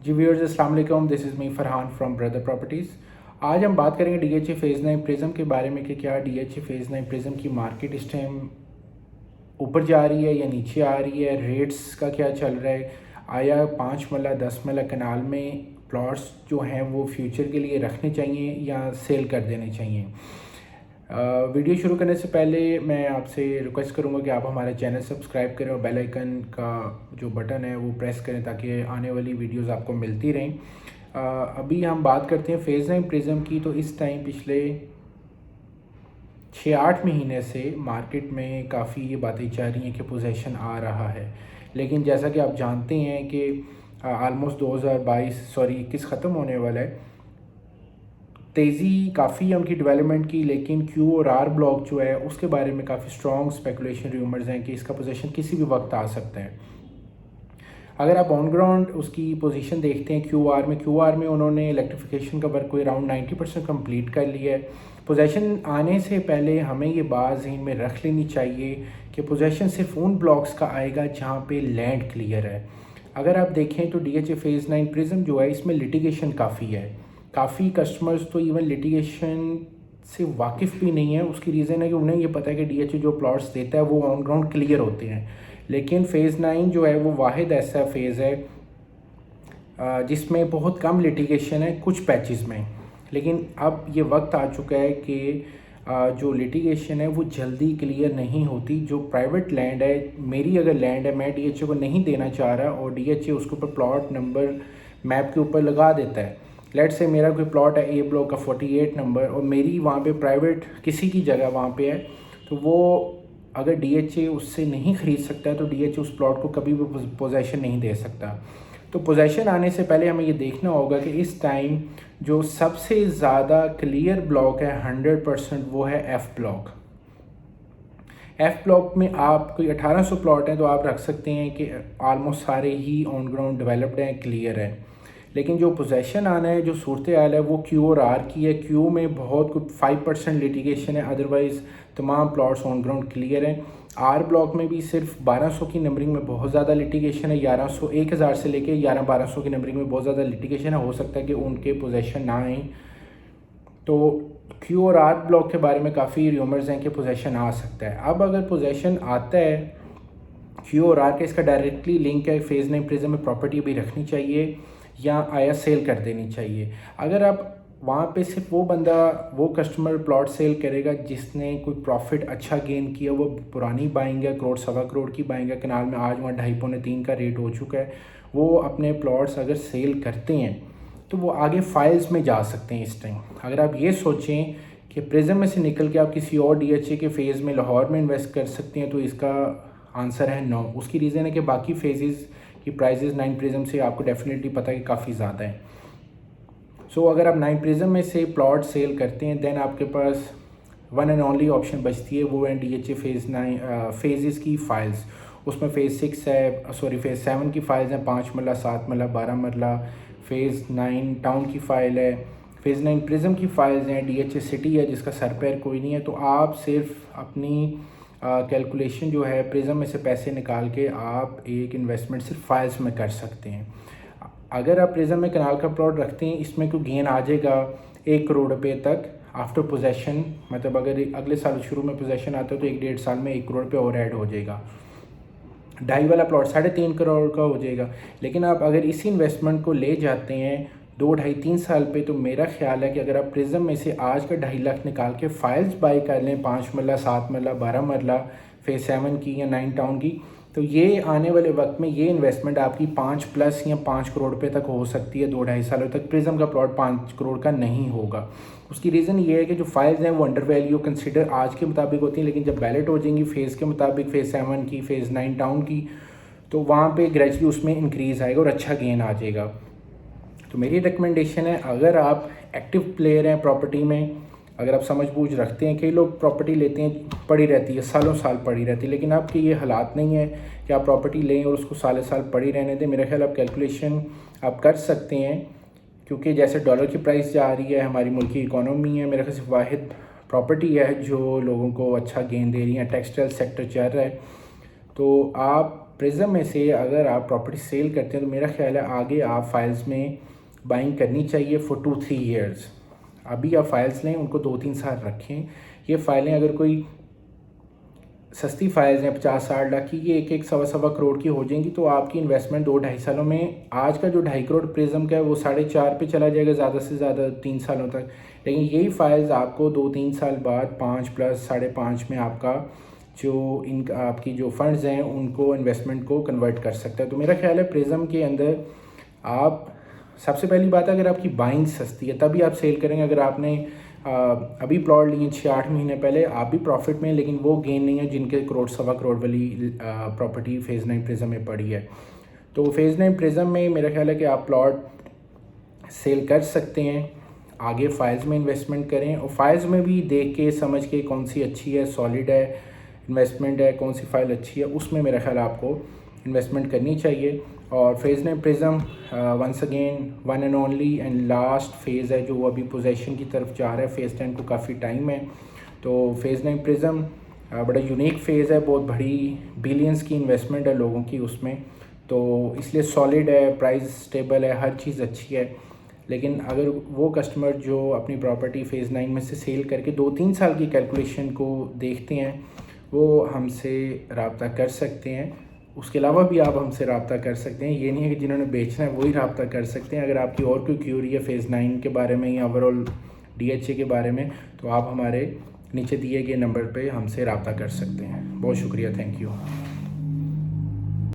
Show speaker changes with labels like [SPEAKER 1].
[SPEAKER 1] जी viewers, अस्सलाम वालेकुम। This is me Farhan from brother properties. आज हम बात करेंगे डीएचए फेज़ 9 प्रिज्म के बारे में कि क्या डीएचए फेज़ 9 प्रिज्म की मार्केट इस टाइम ऊपर जा रही है या नीचे आ रही है, रेट्स का क्या चल रहा है, आया 5 मरला 10 मरला कनाल में प्लॉट्स जो हैं वो फ्यूचर के लिए रखने चाहिए या सेल कर देने चाहिए। वीडियो शुरू करने से पहले मैं आपसे रिक्वेस्ट करूंगा कि आप हमारा चैनल सब्सक्राइब करें और बेल आइकन का जो बटन है वो प्रेस करें ताकि आने वाली वीडियोस आपको मिलती रहें। अभी हम बात करते हैं फेज़ 9 प्रिज्म की। तो इस टाइम पिछले 6-8 महीने से मार्केट में काफ़ी ये बातें चल रही हैं कि पोजीशन आ रहा है, लेकिन जैसा कि आप जानते हैं कि आलमोस्ट 21 ख़त्म होने वाला है। तेज़ी काफ़ी है उनकी डेवलपमेंट की, लेकिन क्यू और आर ब्लॉक जो है उसके बारे में काफ़ी स्ट्रॉन्ग स्पेकुलेशन रूमर्स हैं कि इसका पोजीशन किसी भी वक्त आ सकता है। अगर आप ऑन ग्राउंड उसकी पोजीशन देखते हैं क्यू आर में उन्होंने इलेक्ट्रिफिकेशन का वर्क कोई अराउंड 90% कम्प्लीट कर लिया है। पोजीशन आने से पहले हमें ये बात ज़हन में रख लेनी चाहिए कि पोजीशन सिर्फ उन ब्लॉक्स का आएगा जहाँ पे लैंड क्लियर है। अगर आप देखें तो डीएचए फेज़ 9 प्रिज्म जो है इसमें लिटिगेशन काफ़ी है। काफ़ी कस्टमर्स तो इवन लिटिगेशन से वाकिफ़ भी नहीं है। उसकी रीज़न है कि उन्हें ये पता है कि डीएचए जो प्लॉट्स देता है वो ऑन ग्राउंड क्लियर होते हैं, लेकिन फ़ेज़ 9 जो है वो वाहिद ऐसा फेज़ है जिसमें बहुत कम लिटिगेशन है कुछ पैचेस में। लेकिन अब ये वक्त आ चुका है कि जो लिटिगेशन है वो जल्दी क्लियर नहीं होती। जो प्राइवेट लैंड है, मेरी अगर लैंड है, मैं डीएचए को नहीं देना चाह रहा और डीएचए उसके ऊपर प्लॉट नंबर मैप के ऊपर लगा देता है। लेट से मेरा कोई प्लॉट है ए ब्लॉक का 48 नंबर और मेरी वहाँ पे प्राइवेट किसी की जगह वहाँ पे है, तो वो अगर डीएचए उससे नहीं ख़रीद सकता है तो डीएचए उस प्लॉट को कभी भी पोजेशन नहीं दे सकता। तो पोजेशन आने से पहले हमें ये देखना होगा कि इस टाइम जो सबसे ज़्यादा क्लियर ब्लॉक है 100% वो है एफ़ ब्लॉक। एफ़ ब्लॉक में आप कोई 1800 प्लॉट हैं तो आप रख सकते हैं कि ऑलमोस्ट सारे ही ऑन ग्राउंड डेवलप्ड हैं, क्लियर है। लेकिन जो पोजेशन आना है, जो सूरत हाल है वो क्यू और आर की है। क्यू में बहुत कुछ 5% लिटिगेशन है, अदरवाइज़ तमाम प्लॉट्स ऑन ग्राउंड क्लियर हैं। आर ब्लॉक में भी सिर्फ 1200 की नंबरिंग में बहुत ज़्यादा लिटिगेशन है। 1000 से लेके 1200 की नंबरिंग में बहुत ज़्यादा लिटिगेशन है। हो सकता है कि उनके पोजेशन ना आए। तो क्यू और आर ब्लॉक के बारे में काफ़ी रूमर्स हैं कि पोजेशन आ सकता है। अब अगर पोजेशन आता है क्यू और आर के, इसका डायरेक्टली लिंक है फेज़ 9 प्रिज्म में प्रॉपर्टी भी रखनी चाहिए या आया सेल कर देनी चाहिए। अगर आप वहाँ पे सिर्फ वो कस्टमर प्लॉट सेल करेगा जिसने कोई प्रॉफिट अच्छा गेन किया, वो पुरानी बाइंग है, करोड़ सवा करोड़ की बाइंग है कनाल में, आज वहाँ 2.5-3 का रेट हो चुका है, वो अपने प्लॉट्स अगर सेल करते हैं तो वो आगे फाइल्स में जा सकते हैं इस टाइम। अगर आप ये सोचें कि प्रिज्म में से निकल के आप किसी और डीएचए के फेज़ में लाहौर में इन्वेस्ट कर सकते हैं, तो इसका आंसर है नो। उसकी रीज़न है कि बाकी फेजेस की प्राइजेस 9 प्रिज्म से आपको डेफिनेटली पता है कि काफ़ी ज़्यादा है। सो अगर आप 9 प्रिज्म में से प्लॉट सेल करते हैं देन आपके पास वन एंड ओनली ऑप्शन बचती है, वो है डीएचए फेज़ 9 फेजेस की फ़ाइल्स। उसमें फेज़ 6 है, फेज़ 7 की फ़ाइल्स हैं, 5 मरला, 7 मरला, 12 मरला। फेज़ 9 टाउन की फ़ाइल है। फेज़ 9 प्रिज्म की फ़ाइल्स हैं। डीएचए सिटी है जिसका सर पैर कोई नहीं है। तो आप सिर्फ अपनी कैलकुलेशन जो है प्रिज्म में से पैसे निकाल के आप एक इन्वेस्टमेंट सिर्फ फाइल्स में कर सकते हैं। अगर आप प्रिज्म में कनाल का प्लॉट रखते हैं, इसमें कोई गेन आ जाएगा 1 करोड़ रुपये तक आफ्टर पोजेशन। मतलब अगर अगले साल शुरू में पोजेशन आता है तो 1-1.5 साल में 1 करोड़ रुपये और ऐड हो जाएगा। 2.5 वाला प्लॉट 3.5 करोड़ का हो जाएगा। लेकिन आप अगर इसी इन्वेस्टमेंट को ले जाते हैं 2-2.5-3 साल पे, तो मेरा ख्याल है कि अगर आप प्रिज्म में से आज का 2.5 लाख निकाल के फाइल्स बाई कर लें, 5 मरला, 7 मरला, 12 मरला, फेज़ 7 की या 9 टाउन की, तो ये आने वाले वक्त में ये इन्वेस्टमेंट आपकी 5+ या 5 करोड़ रुपये तक हो सकती है 2-2.5 सालों तक। प्रिज्म का प्लॉट 5 करोड़ का नहीं होगा। उसकी रीज़न ये है कि जो फाइल्स हैं वो अंडर वैल्यू कंसिडर आज के मुताबिक होती हैं, लेकिन जब बैलेट हो जाएंगी फेज़ के मुताबिक, फेज़ 7 की, फेज़ 9 टाउन की, तो वहाँ पे ग्रेजुअली उसमें इंक्रीज़ आएगा और अच्छा गेन आ जाएगा। तो मेरी रिकमेंडेशन है, अगर आप एक्टिव प्लेयर हैं प्रॉपर्टी में, अगर आप समझ बूझ रखते हैं, कई लोग प्रॉपर्टी लेते हैं पड़ी रहती है, सालों साल पड़ी रहती है, लेकिन आपके ये हालात नहीं है कि आप प्रॉपर्टी लें और उसको सालों साल पड़ी रहने दें। मेरा ख्याल आप कैलकुलेशन आप कर सकते हैं, क्योंकि जैसे डॉलर की प्राइस जा रही है, हमारी मुल्क की इकॉनमी है, मेरे ख्याल से वाहिद प्रॉपर्टी है जो लोगों को अच्छा गेन दे रही है। टेक्सटाइल सेक्टर चल रहा है, तो आप प्रिज्म में से अगर आप प्रॉपर्टी सेल करते हैं तो मेरा ख्याल है आगे आप फाइल्स में बाइंग करनी चाहिए फॉर 2-3 ईयर्स। अभी आप फाइल्स लें, उनको 2-3 साल रखें। ये फ़ाइलें अगर कोई सस्ती फाइल्स हैं 50-60 लाख की, ये 1-1 सवा करोड़ की हो जाएंगी, तो आपकी इन्वेस्टमेंट 2-2.5 सालों में, आज का जो 2.5 करोड़ प्रिज्म का है वो 4.5 पे चला जाएगा ज़्यादा से ज़्यादा 3 सालों तक। लेकिन यही फाइल्स आपको 2-3 साल बाद 5+ 5.5 में आपका आपकी जो फंड्स हैं उनको इन्वेस्टमेंट को कन्वर्ट कर सकता है। तो मेरा ख्याल है प्रिज्म के अंदर आप, सबसे पहली बात है अगर आपकी बाइंग सस्ती है तभी आप सेल करेंगे। अगर आपने अभी प्लॉट लिए 6-8 महीने पहले, आप भी प्रॉफिट में, लेकिन वो गेन नहीं है जिनके करोड़ सवा करोड़ वाली प्रॉपर्टी फेज़ 9 प्रिज्म में पड़ी है। तो फेज़ 9 प्रिज्म में मेरा ख्याल है कि आप प्लॉट सेल कर सकते हैं, आगे फाइल्स में इन्वेस्टमेंट करें और फाइल्स में भी देख के समझ के कौन सी अच्छी है, सॉलिड है, इन्वेस्टमेंट है, कौन सी फाइल अच्छी है, उसमें मेरा ख्याल आपको इन्वेस्टमेंट करनी चाहिए। और phase 9 prism once again one and only and last phase है जो अभी पोजेशन की तरफ जा रहा है। फेज़ 10 को काफ़ी टाइम है। तो फेज़ 9 प्रिज्म बड़ा यूनिक फेज़ है, बहुत बड़ी बिलियंस की इन्वेस्टमेंट है लोगों की उसमें, तो इसलिए सॉलिड है, प्राइस स्टेबल है, हर चीज़ अच्छी है। लेकिन अगर वो कस्टमर जो अपनी प्रॉपर्टी फेज़ 9 में से सेल करके 2-3 साल की कैलकुलेशन को देखते हैं वो हमसे रब्ता कर सकते हैं। उसके अलावा भी आप हमसे रब्ता कर सकते हैं, ये नहीं है कि जिन्होंने बेचना है वही रब्ता कर सकते हैं। अगर आपकी और कोई क्यूरी है फेज़ 9 के बारे में या ओवरऑल DHA के बारे में, तो आप हमारे नीचे दिए गए नंबर पे हमसे रब्ता कर सकते हैं। बहुत शुक्रिया, थैंक यू।